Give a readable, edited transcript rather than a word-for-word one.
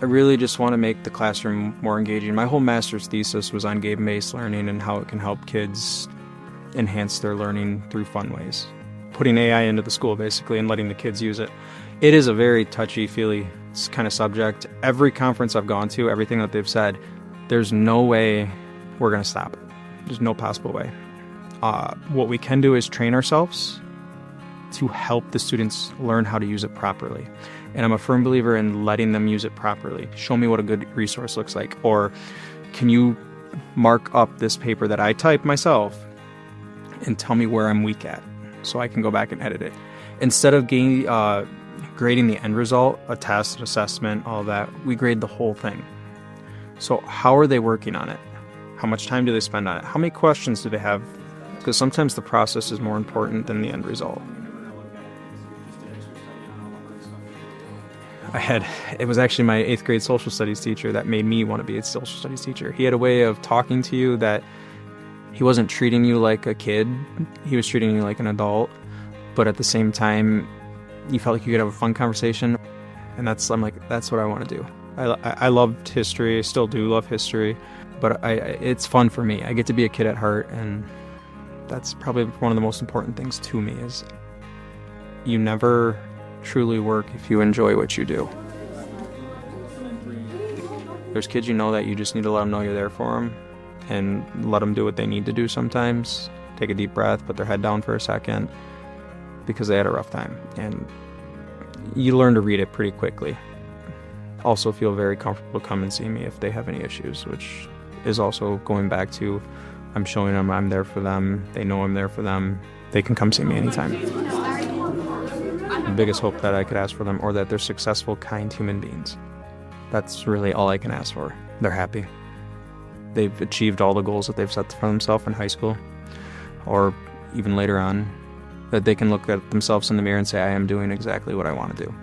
I really just want to make the classroom more engaging. My whole master's thesis was on game-based learning and how it can help kids enhance their learning through fun ways. Putting AI into the school, basically, and letting the kids use it. It is a very touchy-feely kind of subject. Every conference I've gone to, everything that they've said, there's no way we're going to stop it. There's no possible way. What we can do is train ourselves to help the students learn how to use it properly. And I'm a firm believer in letting them use it properly. Show me what a good resource looks like. Or can you mark up this paper that I typed myself and tell me where I'm weak at so I can go back and edit it. Instead of grading the end result, a test, an assessment, all that, we grade the whole thing. So how are they working on it? How much time do they spend on it? How many questions do they have? Because sometimes the process is more important than the end result. It was actually my 8th grade social studies teacher that made me want to be a social studies teacher. He had a way of talking to you that he wasn't treating you like a kid. He was treating you like an adult. But at the same time, you felt like you could have a fun conversation. And I'm like, that's what I want to do. I loved history. I still do love history. But it's fun for me. I get to be a kid at heart. And that's probably one of the most important things to me is you never truly work if you enjoy what you do. There's kids that you just need to let them know you're there for them and let them do what they need to do sometimes. Take a deep breath, put their head down for a second because they had a rough time. And you learn to read it pretty quickly. Also feel very comfortable to come and see me if they have any issues, which is also going back to I'm showing them I'm there for them. They know I'm there for them. They can come see me anytime. The biggest hope that I could ask for them, or that they're successful, kind human beings. That's really all I can ask for. They're happy. They've achieved all the goals that they've set for themselves in high school, or even later on, that they can look at themselves in the mirror and say, I am doing exactly what I want to do.